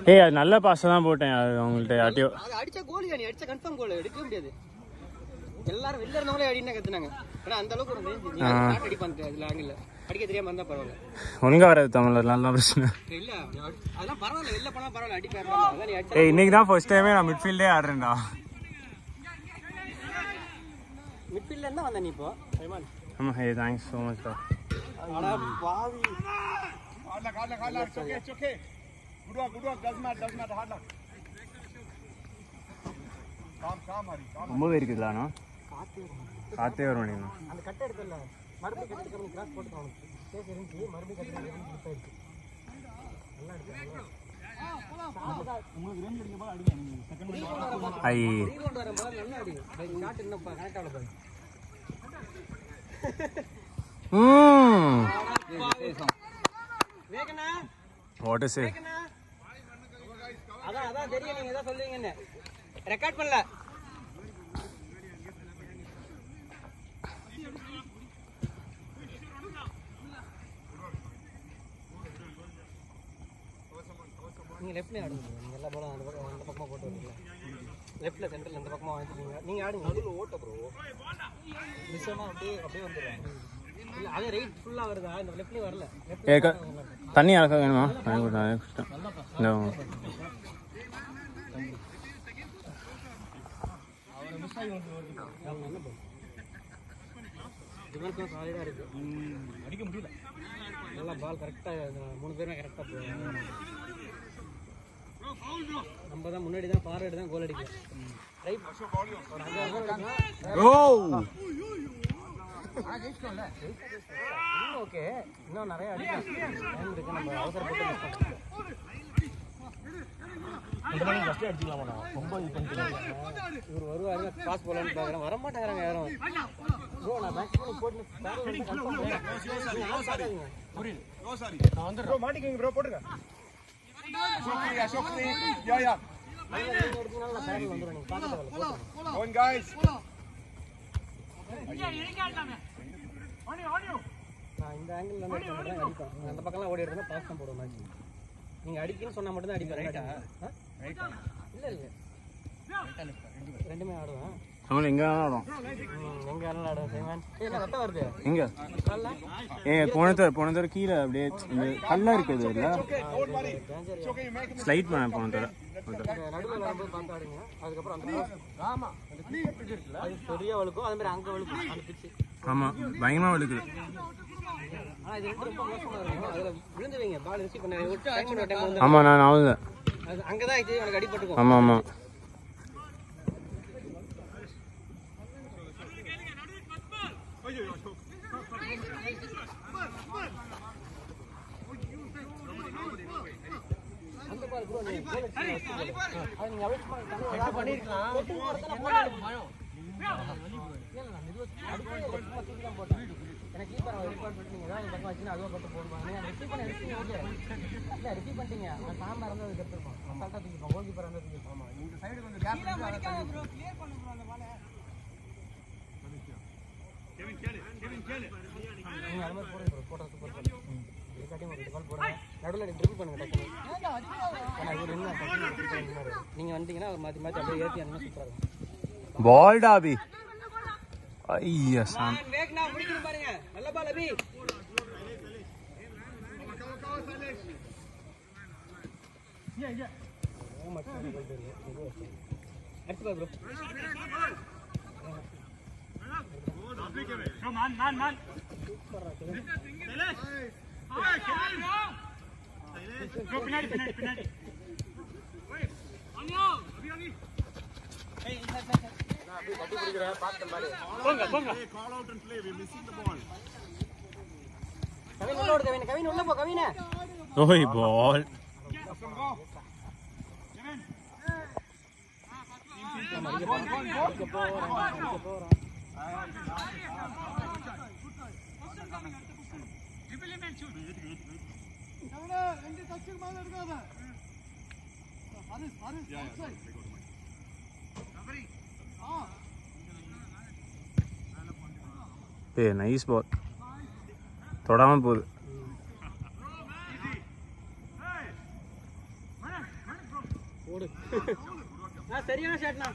ஏய் அது நல்ல பாஸ் தான் போட்டேன் அது அவங்கள்ட்ட யார்ட்டையோ அடிச்ச கோல் நீ அடிச்ச கன்ஃபார்ம் கோல் எடுக்க முடியாது எல்லாரும் வெளில இருந்தவங்களே அடினா கத்துனாங்க ஆனா அந்த அளவுக்கு ஒரு ரேஞ்ச் நீ ஸ்டார்ட் அடி பண்ணிட்டு அதுல ஆங்கில அடிக்க தெரியாம இருந்தா பரவாயில்லை ஒழுங்கா வராது தமிழ்ல நல்ல பிரச்சனை இல்ல அதெல்லாம் பரவாயில்லை வெளில போனா பரவாயில்லை அடி பேரலாம் அதான் நீ அடிச்ச ஏய் இன்னைக்கு தான் ஃபர்ஸ்ட் டைமே நான் மிட்ஃபீல்டே ஆடுறேன்டா மிட்ஃபீல்ட்ல இருந்தா வந்த நீ இப்போ சைமான் ஆமா ஹே தேங்க்ஸ் so much டா அட பாவி hard luck it's okay good work doesn't matter hard luck calm hari ரொம்ப இருக்குதுல அண்ணா காத்தே வரும் நீங்க அந்த கட்ட எடுக்கல மறுபடியும் கட்ட கம்மி கிராஸ் போட்டு அவனுக்கு சேஸ் இருந்துச்சு மறுபடியும் கட்ட இருந்து கிளிப் ஆயிடுச்சு நல்லா எடுத்து உங்களுக்கு ரேஞ்ச் அடிக்கும் போது அடிங்க நீங்க செகண்ட் ஐ ரீகவுண்ட் வரும்போது நல்லா அடி ஷாட் இன்னும் கனெக்ட் ஆகல பாரு வேகனா வாட் இஸ் இட் அதான் தெரியும் நீங்க ஏதோ சொல்றீங்கன்னு ரெக்கார்ட் பண்ணல நீங்க லெஃப்ட்ல ஆடுங்க நீங்க எல்லா பாலும் அந்த பக்கமா போட்டு வரீங்களா லெஃப்ட்ல சென்டர்ல இந்த பக்கமா வாங்கிட்டீங்க நீங்க ஆடுங்க நடுவுல ஓட்ட ப்ரோ மிஸ் ஆனா அப்படியே வந்துறாங்க இல்ல அது ரைட் ஃபுல்லா வருதா இந்த லெஃப்ட்லயே வரல ஏக தண்ணி அழகா வேணுமா நோ அவர மிஸ் ஆகி வந்து டிஃபென்ஸ் சாலிடா இருக்கு அடிக்க முடியல நல்லா பால் கரெக்ட்டா மூணு பேரும் கரெக்ட்டா போறாங்க நம்ம தான் முன்னாடி தான் ஃபார்வர்ட் தான் கோல் அடிக்கும் ரைட் ஓ ஜெயிச்சோம்ல ஓகே இன்னும் நிறைய அடிக்கலாம் டைம் இருக்கு நம்ம அவசரப்பட்டு மிஸ் பண்ணிட்டோம் இந்த மாதிரி ஃபர்ஸ்ட் அடிச்சிக்கலாமா ரொம்ப இது பண்ணிட்டீங்க இவர் வருவாரு பாஸ் போலான்னு பார்க்கறேன் வர மாட்டாங்கறாங்க யாரும் ப்ரோ நான் மேக்ஸிமம் போட்டு பேரல் வந்து கன்ஃபார்ம் பண்ணேன் புரியல no sorry நான் வந்து ப்ரோ மாட்டிக்கங்க ப்ரோ போடுங்க Shokri yeah on guys நான் இந்த ஆங்கிள் ல இருந்து அடிப்பேன் அந்த பக்கம்லாம் ஓடி இருந்தா பாஸ் தான் போடுவேன் மேட்ச் நீங்க அடிக்கன்னு சொன்னா மட்டும் தான் அடிப்பேன் ரைட்டா இல்ல ரெண்டுமே ஆடுவேன் நம்ம எங்க ஆடுறோம் எங்க ஆடுறோம் சேமன் என்ன கட்ட வருது எங்க போனதர கீழ அப்படியே கல்லா இருக்குது இல்ல ஸ்லைட் போனதர நடுவுல வரும்போது பார்த்து ஆடுங்க அதுக்கு அப்புறம் அந்த ஆமா அந்த பிச் இருக்குல அது பெரிய வழுக்கும் அதே மாதிரி அங்க வழுக்கும் அந்த பிச் ஆமா பயங்கரமா வழுக்குது ஆனா இது ரொம்ப மோசமா இருக்கும் அதுல விழுந்துவீங்க பால் ரிசீவ் பண்ண ஒரு டைம் வந்து ஆமா நான் ஆவுது அது அங்க தான் இது எனக்கு அடிபட்டுக்கும் ஆமா அந்த பால் ப்ரோ நீங்க கோல் அடிச்சு அது நீங்க அவுட் பண்ணிருக்கலாம் பயம் இல்ல நான் மெதுவா அடிச்சு தான் போட்டேன் எனக்கு கீப்பர் ரிப்போர்ட் பண்ணிட்டீங்க தான் இந்த பக்கம் வச்சினா அதுவா போட்டு போடுவாங்க நீங்க ரிசீவ் பண்ண எடுத்தீங்க இல்ல ரிசீவ் பண்ணிட்டீங்க நான் சாம்பா இருந்தது எடுத்துறோம் அசால்ட்டா தூக்கி கோல் கீப்பர் இருந்தது ஆமா இந்த சைடு கொஞ்சம் கேப் இருக்கு அத ப்ரோ கிளியர் பண்ணு ப்ரோ அந்த பாலை கெவின் நீங்க அத மாதிரி போடுங்க ப்ரோ போட்டா சூப்பர் பண்ணு இது கட்டி ஒரு பால் போடுங்க நடுவுல ட்ரிபிள் பண்ணுங்க டக்குனு انا இது என்ன பண்ணி நீங்க வந்தீங்கன்னா ஒரு மாத்தி அப்படியே ஏத்தி அந்த சூப்பரா இருக்கும் பால் டாபி ஐயா சாம் வேகனா முடிக்கணும் பாருங்க நல்ல பால் அபி யா ஓ மச்சா போயிட்டு இருக்கு அடுத்து பா ப்ரோ man சூப்பரா தெலே ஹாய் கெவின் ப்ரோ penalty ஓய் அனியோ அபி ஏய் இந்த அப்படியே கட்டி பிடிக்கற பாத்து பாரு போங்க call out and play we missing the ball Kavin உள்ள ஓடு கவின் உள்ள போ கவின் ஓய் பால் ஏய் நைஸ் பால் தொடாம போகுது ஓடு சரியான ஷாட்னா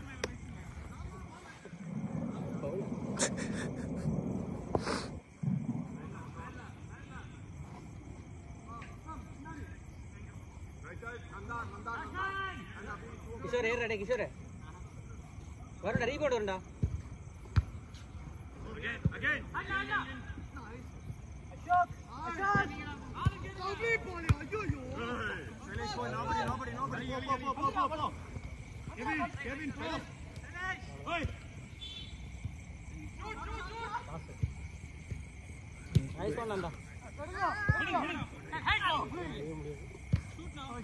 கிஷோர் ஏறடா கிஷோர் வரடா ரீபோர்ட் வரடா again அசோக் complete ball ஐயோ finish ball nobody go Kevin pass hey nice one nanda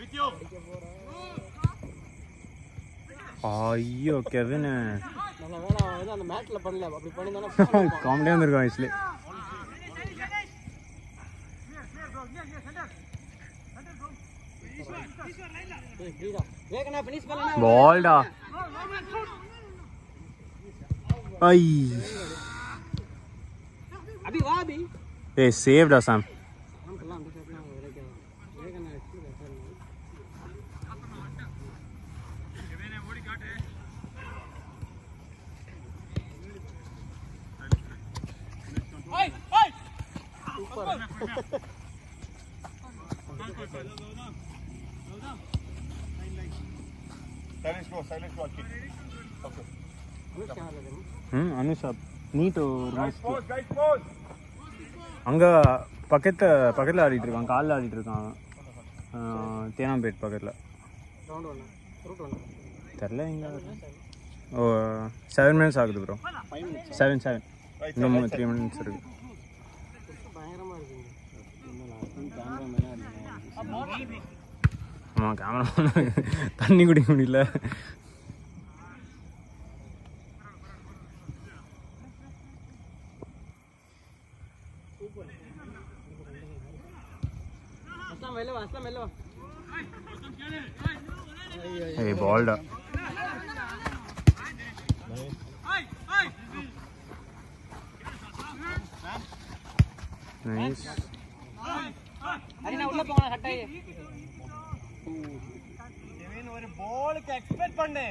with you ஐயோ கெவின் நம்ம வேணா அந்த மேட்ல பண்ணல அப்படி பண்ணிதானே காமெடியா வந்திருக்கான் ஆக்சுவலி வேகனா ஃபினிஷ் பண்ணலனா பால்டா ஐ அபி வா அபி ஏய் சேவ்டா Sam Silence go. Okay. Anusha need ஒரு Guys pause. அங்கே பக்கத்தில் ஆடிட்டு இருக்கான் காலில் ஆடிட்டு இருக்கான் தேனாம்பேட் பக்கத்தில் தெரில எங்கே ஓ 7 minutes ஆகுது ப்ரோ 7 இன்னும் 3 minutes இருக்கு ஆமாம் கேமரா தண்ணி குடிக்க முடியல Hey, balled up. Nice. Arena உள்ள போங்க ஹட்டாய் கெவின் ஒரு பாலுக்கு எக்ஸ்பெக்ட் பண்ணே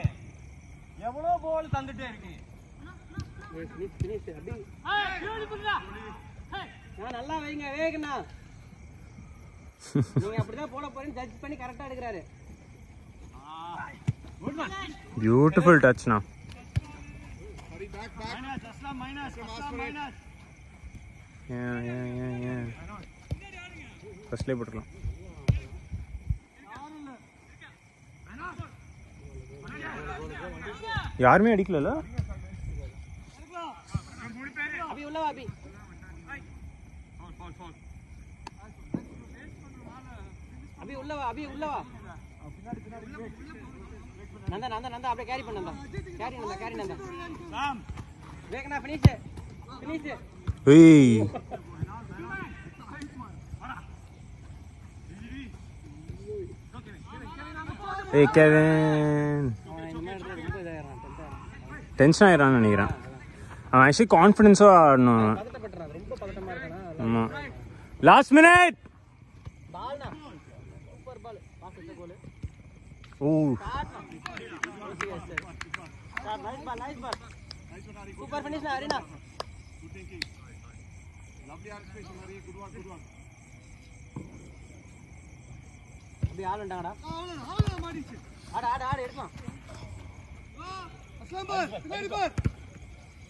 எவ்வளவு பால் தந்துட்டே இருக்கு ஃபினிஷ் அபி பியூட்டிஃபுல்டா நான் நல்லா வைங்க வேகனா நீங்க அப்படிதான் போட போறீங்க ஜட்ஜ் பண்ணி கரெக்ட்டா எடுக்கறாரு good man Beautiful touch now. Sorry, back. minus. Yeah. Firstly போட்டுக்கலாம். யாருமே அடிக்கலல? அபி உள்ள வா அபி. அபி உள்ள வா. நந்தா அப்படியே கேரி பண்ணு நந்தா. கேரி நந்தா. சாம். வேகனா ஃபினிஷ். ஏய். ஏய் கெவின். டென்ஷன் ஆயிரான்னு நினைக்கிறேன். அவன் ஆக்சுவலி கான்ஃபிடென்ஸாக ஆடணும். ரொம்ப பதட்டமா இருக்கானா? ஆமாம். Last minute. பால்னா. Super ball. பாஸ் எடுத்த goal. Oh. Nice ball. Super finish நா அரினா. Good thinking. Lovely anticipation, Hari. Good one. அப்படியே ஆள் வந்தாங்கடா. ஆளு மாடிச்சு. ஆடு எடுக்கலாம். அஸ்லாம் பால், பின்னாடி பால்.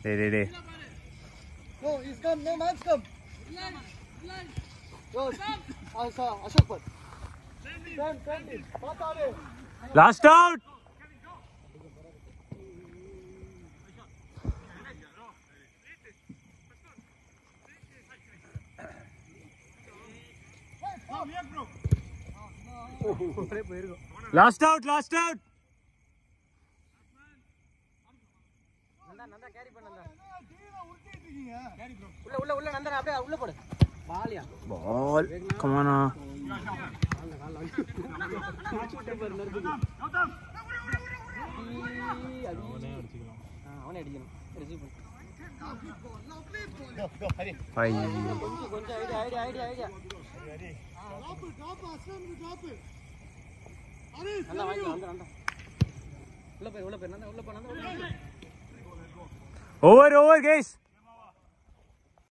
டேய். No, he's come. No man's come. Yo, Ashok ball. Send it. பாத்தாரு. Last out. Last out. Nanda carry பண்ணு நந்தா. உள்ள நந்தா அப்படியே உள்ள போடு. பாலியா Ball. Come on. அவனே அடிக்கணும் ரிசீவ் பண்ணு Bye. கொஞ்சம் ஐடியா நல்லா வாங்கிக்கலாம் அந்த உள்ள போய் உள்ள போய் Over, guys.